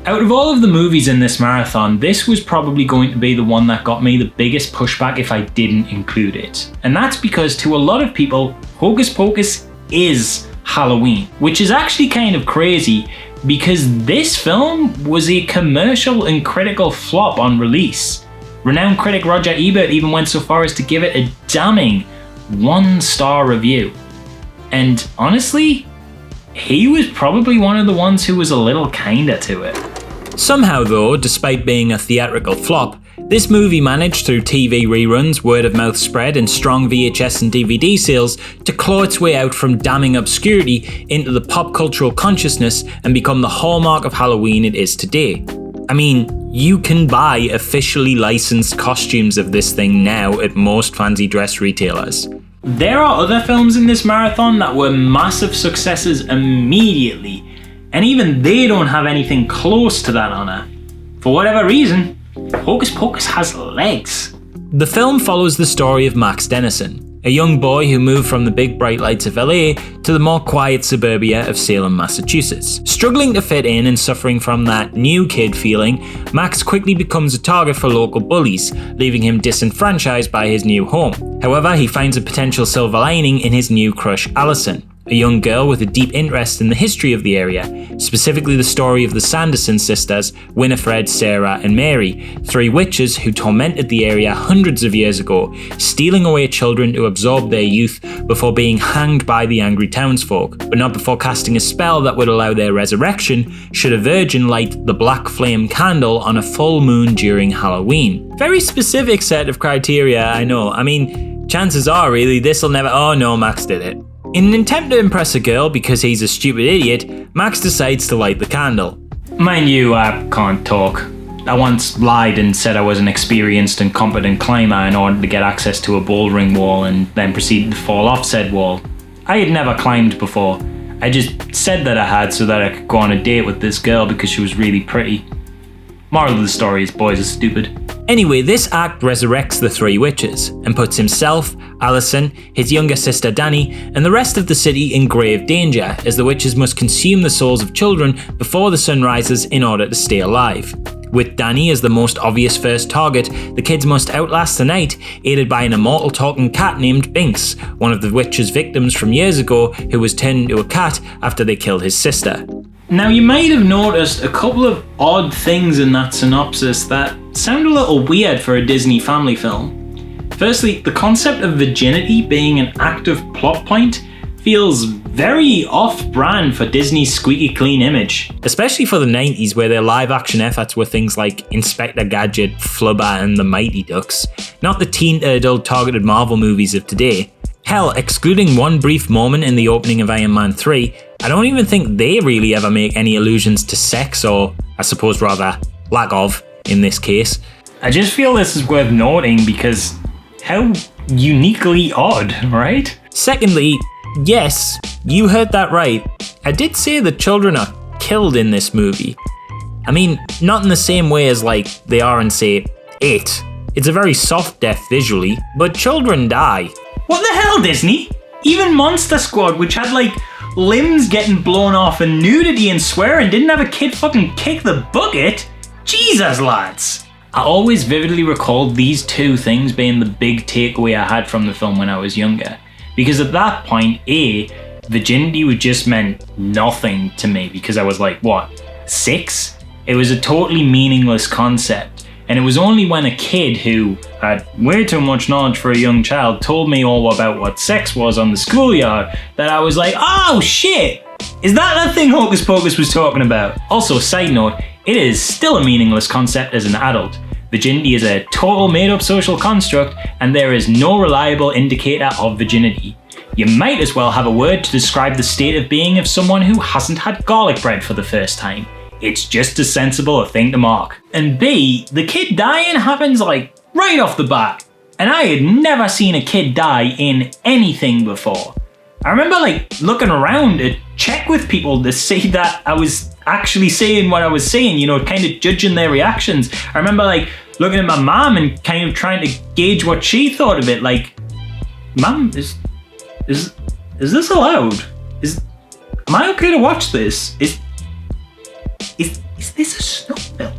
Out of all of the movies in this marathon, this was probably going to be the one that got me the biggest pushback if I didn't include it. And that's because to a lot of people, Hocus Pocus is Halloween, which is actually kind of crazy because this film was a commercial and critical flop on release. Renowned critic Roger Ebert even went so far as to give it a damning 1-star review. And honestly, he was probably one of the ones who was a little kinder to it. Somehow though, despite being a theatrical flop, this movie managed through TV reruns, word of mouth spread and strong VHS and DVD sales to claw its way out from damning obscurity into the pop cultural consciousness and become the hallmark of Halloween it is today. I mean, you can buy officially licensed costumes of this thing now at most fancy dress retailers. There are other films in this marathon that were massive successes immediately, and even they don't have anything close to that honour. For whatever reason, Hocus Pocus has legs. The film follows the story of Max Dennison, a young boy who moved from the big bright lights of LA to the more quiet suburbia of Salem, Massachusetts. Struggling to fit in and suffering from that new kid feeling, Max quickly becomes a target for local bullies, leaving him disenfranchised by his new home. However, he finds a potential silver lining in his new crush, Allison, a young girl with a deep interest in the history of the area, specifically the story of the Sanderson sisters, Winifred, Sarah, and Mary, 3 witches who tormented the area hundreds of years ago, stealing away children to absorb their youth before being hanged by the angry townsfolk, but not before casting a spell that would allow their resurrection should a virgin light the black flame candle on a full moon during Halloween. Very specific set of criteria, I know. I mean, chances are really this'll never— oh no, Max did it. In an attempt to impress a girl because he's a stupid idiot, Max decides to light the candle. Mind you, I can't talk. I once lied and said I was an experienced and competent climber in order to get access to a bouldering wall and then proceeded to fall off said wall. I had never climbed before. I just said that I had so that I could go on a date with this girl because she was really pretty. Moral of the story is boys are stupid. Anyway, this act resurrects the 3 witches and puts himself, Allison, his younger sister Danny, and the rest of the city in grave danger as the witches must consume the souls of children before the sun rises in order to stay alive. With Danny as the most obvious first target, the kids must outlast the night, aided by an immortal talking cat named Binks, one of the witches' victims from years ago who was turned into a cat after they killed his sister. Now you might have noticed a couple of odd things in that synopsis that sound a little weird for a Disney family film. Firstly, the concept of virginity being an active plot point feels very off-brand for Disney's squeaky clean image. Especially for the 90s where their live-action efforts were things like Inspector Gadget, Flubber and the Mighty Ducks, not the teen to adult targeted Marvel movies of today. Hell, excluding one brief moment in the opening of Iron Man 3, I don't even think they really ever make any allusions to sex, or I suppose rather, lack of, in this case. I just feel this is worth noting because how uniquely odd, right? Secondly, yes, you heard that right. I did say the children are killed in this movie. I mean, not in the same way as like they are in, say, It. It's a very soft death visually, but children die. What the hell, Disney? Even Monster Squad, which had like limbs getting blown off and nudity and swearing, didn't have a kid fucking kick the bucket? Jesus, lads. I always vividly recalled these 2 things being the big takeaway I had from the film when I was younger. Because at that point, A, virginity would just meant nothing to me because I was like, what, 6? It was a totally meaningless concept. And it was only when a kid who had way too much knowledge for a young child told me all about what sex was on the schoolyard that I was like, oh shit! Is that thing Hocus Pocus was talking about? Also, side note, it is still a meaningless concept as an adult. Virginity is a total made-up social construct and there is no reliable indicator of virginity. You might as well have a word to describe the state of being of someone who hasn't had garlic bread for the first time. It's just as sensible a thing to mark. And B, the kid dying happens like right off the bat. And I had never seen a kid die in anything before. I remember like looking around to check with people to see that I was actually saying what I was saying, you know, kind of judging their reactions. I remember like looking at my mom and kind of trying to gauge what she thought of it. Like, Mom, is this allowed? Am I okay to watch this? is this a snuff film?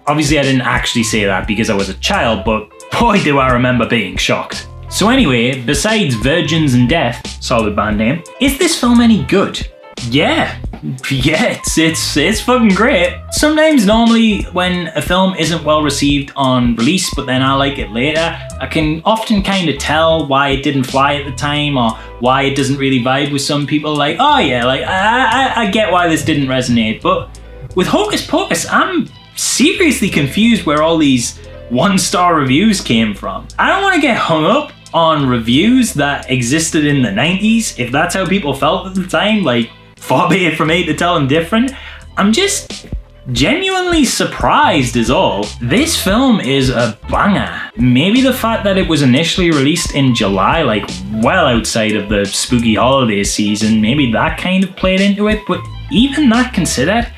Obviously I didn't actually say that because I was a child, but boy do I remember being shocked. So anyway, besides Virgins and Death, solid band name, is this film any good? Yeah, it's fucking great. Sometimes normally when a film isn't well received on release but then I like it later, I can often kind of tell why it didn't fly at the time or why it doesn't really vibe with some people. Like, oh yeah, like I get why this didn't resonate. But with Hocus Pocus, I'm seriously confused where all these 1-star reviews came from. I don't want to get hung up on reviews that existed in the 90s. If that's how people felt at the time, like, far be it from me to tell them different. I'm just genuinely surprised is all. This film is a banger. Maybe the fact that it was initially released in July, like well outside of the spooky holiday season, maybe that kind of played into it, but even that considered,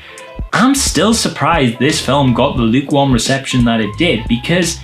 I'm still surprised this film got the lukewarm reception that it did, because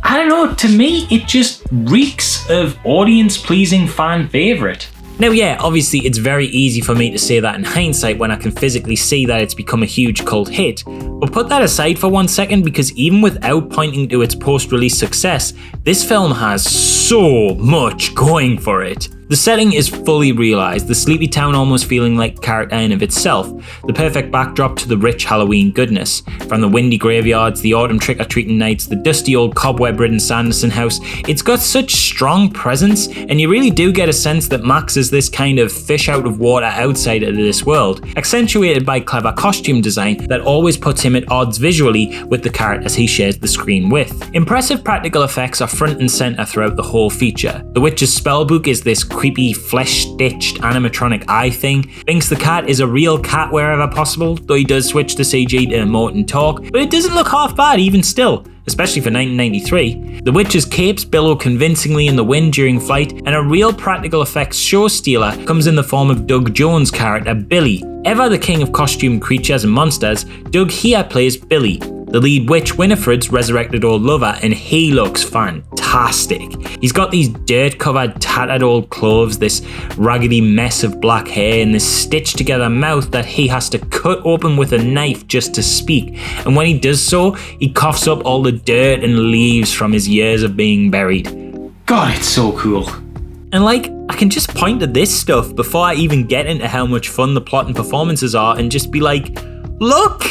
I don't know, to me it just reeks of audience-pleasing fan favourite. Now yeah, obviously it's very easy for me to say that in hindsight when I can physically see that it's become a huge cult hit, but put that aside for 1 second, because even without pointing to its post-release success, this film has so much going for it. The setting is fully realised, the sleepy town almost feeling like a character in of itself, the perfect backdrop to the rich Halloween goodness. From the windy graveyards, the autumn trick-or-treating nights, the dusty old cobweb-ridden Sanderson house, it's got such strong presence, and you really do get a sense that Max is this kind of fish out of water outsider to this world, accentuated by clever costume design that always puts him at odds visually with the characters he shares the screen with. Impressive practical effects are front and centre throughout the whole feature. The Witch's spellbook is this creepy flesh-stitched animatronic eye thing. Binks the cat is a real cat wherever possible, though he does switch to CG to emote and talk, but it doesn't look half bad even still, especially for 1993. The Witch's capes billow convincingly in the wind during flight, and a real practical effects show stealer comes in the form of Doug Jones' character Billy. Ever the king of costumed creatures and monsters, Doug here plays Billy, the lead witch Winifred's resurrected old lover, and he looks fantastic. He's got these dirt-covered, tattered old clothes, this raggedy mess of black hair, and this stitched-together mouth that he has to cut open with a knife just to speak. And when he does so, he coughs up all the dirt and leaves from his years of being buried. God, it's so cool. And like, I can just point to this stuff before I even get into how much fun the plot and performances are and just be like, look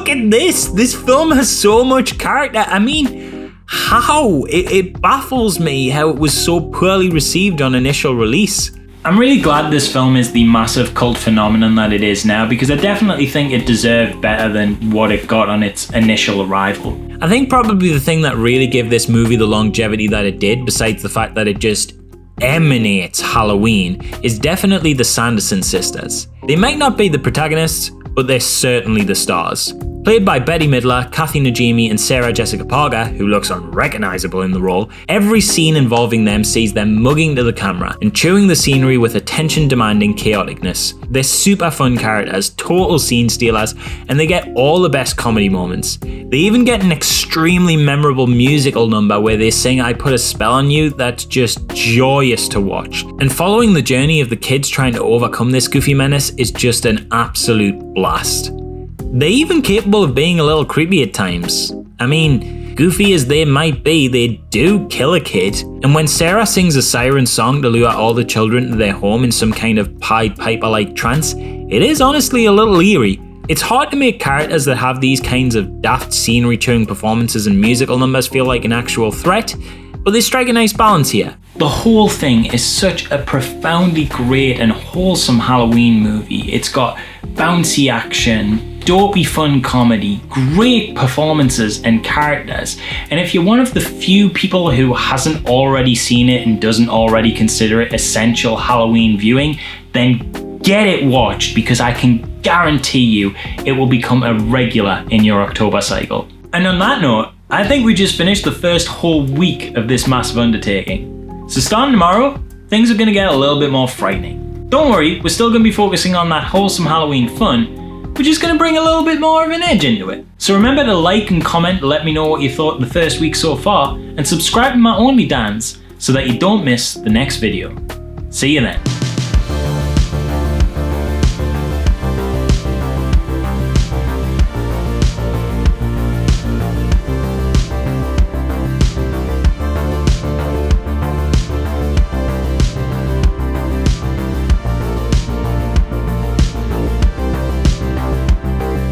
at this! This film has so much character. I mean, how? It baffles me how it was so poorly received on initial release. I'm really glad this film is the massive cult phenomenon that it is now, because I definitely think it deserved better than what it got on its initial arrival. I think probably the thing that really gave this movie the longevity that it did, besides the fact that it just emanates Halloween, is definitely the Sanderson sisters. They might not be the protagonists, but they're certainly the stars. Played by Bette Midler, Kathy Najimy, and Sarah Jessica Parker, who looks unrecognisable in the role, every scene involving them sees them mugging to the camera and chewing the scenery with attention-demanding chaoticness. They're super fun characters, total scene stealers, and they get all the best comedy moments. They even get an extremely memorable musical number where they sing "I Put a Spell on You" that's just joyous to watch. And following the journey of the kids trying to overcome this goofy menace is just an absolute blast. They're even capable of being a little creepy at times. I mean, goofy as they might be, they do kill a kid. And when Sarah sings a siren song to lure all the children to their home in some kind of Pied Piper-like trance, it is honestly a little eerie. It's hard to make characters that have these kinds of daft scenery-chewing performances and musical numbers feel like an actual threat, but they strike a nice balance here. The whole thing is such a profoundly great and wholesome Halloween movie. It's got bouncy action, dopey fun comedy, great performances and characters. And if you're one of the few people who hasn't already seen it and doesn't already consider it essential Halloween viewing, then get it watched, because I can guarantee you it will become a regular in your October cycle. And on that note, I think we just finished the first whole week of this massive undertaking. So starting tomorrow, things are going to get a little bit more frightening. Don't worry, we're still going to be focusing on that wholesome Halloween fun. We're just going to bring a little bit more of an edge into it. So remember to like and comment to let me know what you thought the first week so far, and subscribe to my Only Dans so that you don't miss the next video. See you then.